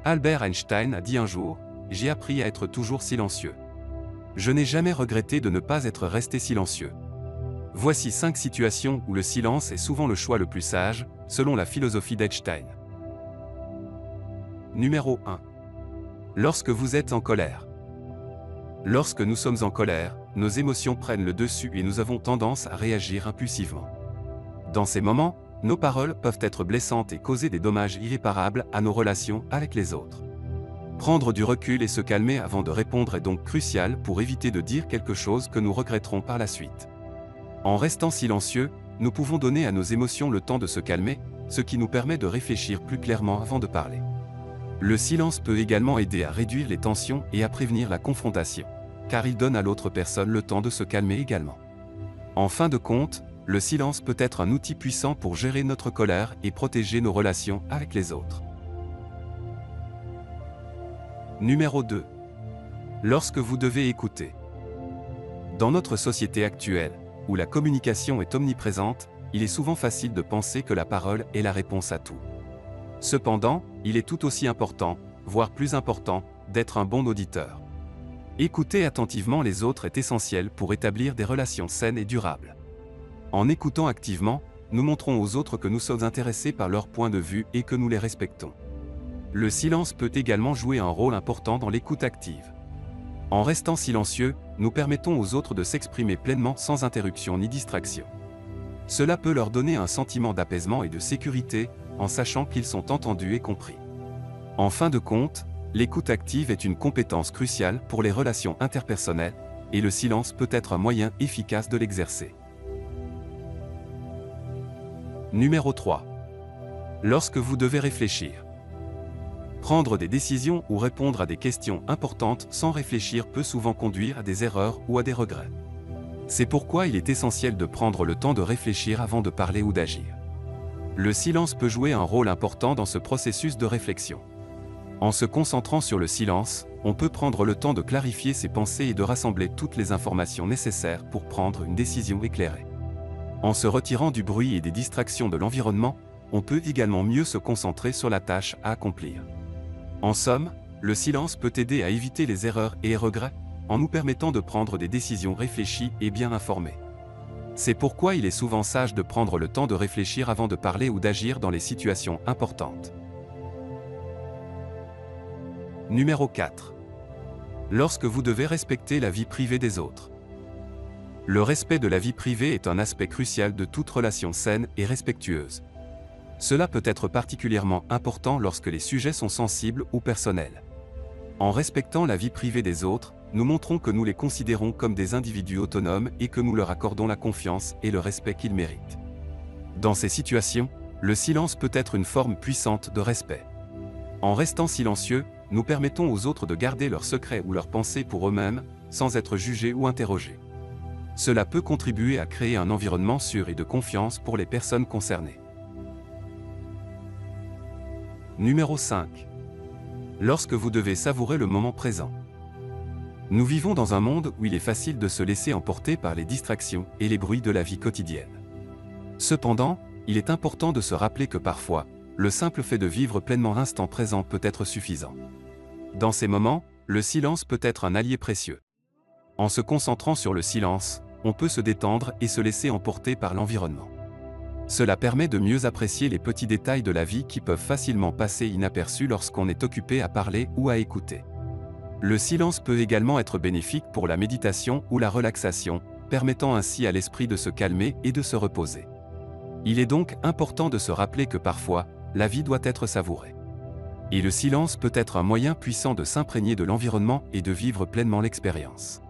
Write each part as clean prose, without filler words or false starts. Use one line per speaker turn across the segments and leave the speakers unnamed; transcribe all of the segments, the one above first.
Albert Einstein a dit un jour, « J'ai appris à être toujours silencieux. Je n'ai jamais regretté de ne pas être resté silencieux. » Voici 5 situations où le silence est souvent le choix le plus sage, selon la philosophie d'Einstein. Numéro 1. Lorsque vous êtes en colère. Lorsque nous sommes en colère, nos émotions prennent le dessus et nous avons tendance à réagir impulsivement. Dans ces moments, nos paroles peuvent être blessantes et causer des dommages irréparables à nos relations avec les autres. Prendre du recul et se calmer avant de répondre est donc crucial pour éviter de dire quelque chose que nous regretterons par la suite. En restant silencieux, nous pouvons donner à nos émotions le temps de se calmer, ce qui nous permet de réfléchir plus clairement avant de parler. Le silence peut également aider à réduire les tensions et à prévenir la confrontation, car il donne à l'autre personne le temps de se calmer également. En fin de compte, le silence peut être un outil puissant pour gérer notre colère et protéger nos relations avec les autres. Numéro 2. Lorsque vous devez écouter. Dans notre société actuelle, où la communication est omniprésente, il est souvent facile de penser que la parole est la réponse à tout. Cependant, il est tout aussi important, voire plus important, d'être un bon auditeur. Écouter attentivement les autres est essentiel pour établir des relations saines et durables. En écoutant activement, nous montrons aux autres que nous sommes intéressés par leur point de vue et que nous les respectons. Le silence peut également jouer un rôle important dans l'écoute active. En restant silencieux, nous permettons aux autres de s'exprimer pleinement sans interruption ni distraction. Cela peut leur donner un sentiment d'apaisement et de sécurité, en sachant qu'ils sont entendus et compris. En fin de compte, l'écoute active est une compétence cruciale pour les relations interpersonnelles, et le silence peut être un moyen efficace de l'exercer. Numéro 3. Lorsque vous devez réfléchir. Prendre des décisions ou répondre à des questions importantes sans réfléchir peut souvent conduire à des erreurs ou à des regrets. C'est pourquoi il est essentiel de prendre le temps de réfléchir avant de parler ou d'agir. Le silence peut jouer un rôle important dans ce processus de réflexion. En se concentrant sur le silence, on peut prendre le temps de clarifier ses pensées et de rassembler toutes les informations nécessaires pour prendre une décision éclairée. En se retirant du bruit et des distractions de l'environnement, on peut également mieux se concentrer sur la tâche à accomplir. En somme, le silence peut aider à éviter les erreurs et les regrets, en nous permettant de prendre des décisions réfléchies et bien informées. C'est pourquoi il est souvent sage de prendre le temps de réfléchir avant de parler ou d'agir dans les situations importantes. Numéro 4. Lorsque vous devez respecter la vie privée des autres. Le respect de la vie privée est un aspect crucial de toute relation saine et respectueuse. Cela peut être particulièrement important lorsque les sujets sont sensibles ou personnels. En respectant la vie privée des autres, nous montrons que nous les considérons comme des individus autonomes et que nous leur accordons la confiance et le respect qu'ils méritent. Dans ces situations, le silence peut être une forme puissante de respect. En restant silencieux, nous permettons aux autres de garder leurs secrets ou leurs pensées pour eux-mêmes, sans être jugés ou interrogés. Cela peut contribuer à créer un environnement sûr et de confiance pour les personnes concernées. Numéro 5. Lorsque vous devez savourer le moment présent. Nous vivons dans un monde où il est facile de se laisser emporter par les distractions et les bruits de la vie quotidienne. Cependant, il est important de se rappeler que parfois, le simple fait de vivre pleinement l'instant présent peut être suffisant. Dans ces moments, le silence peut être un allié précieux. En se concentrant sur le silence, on peut se détendre et se laisser emporter par l'environnement. Cela permet de mieux apprécier les petits détails de la vie qui peuvent facilement passer inaperçus lorsqu'on est occupé à parler ou à écouter. Le silence peut également être bénéfique pour la méditation ou la relaxation, permettant ainsi à l'esprit de se calmer et de se reposer. Il est donc important de se rappeler que parfois, la vie doit être savourée. Et le silence peut être un moyen puissant de s'imprégner de l'environnement et de vivre pleinement l'expérience.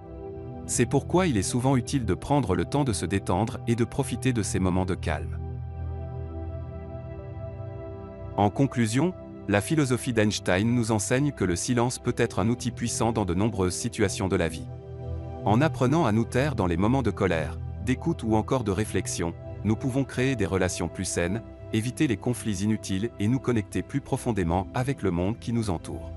C'est pourquoi il est souvent utile de prendre le temps de se détendre et de profiter de ces moments de calme. En conclusion, la philosophie d'Einstein nous enseigne que le silence peut être un outil puissant dans de nombreuses situations de la vie. En apprenant à nous taire dans les moments de colère, d'écoute ou encore de réflexion, nous pouvons créer des relations plus saines, éviter les conflits inutiles et nous connecter plus profondément avec le monde qui nous entoure.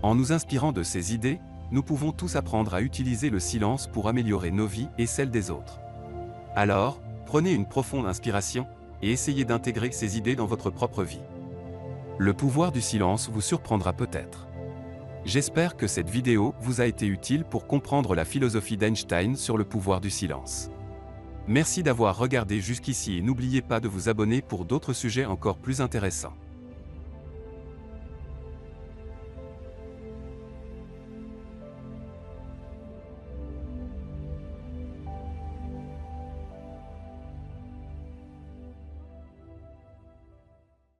En nous inspirant de ces idées, nous pouvons tous apprendre à utiliser le silence pour améliorer nos vies et celles des autres. Alors, prenez une profonde inspiration et essayez d'intégrer ces idées dans votre propre vie. Le pouvoir du silence vous surprendra peut-être. J'espère que cette vidéo vous a été utile pour comprendre la philosophie d'Einstein sur le pouvoir du silence. Merci d'avoir regardé jusqu'ici et n'oubliez pas de vous abonner pour d'autres sujets encore plus intéressants.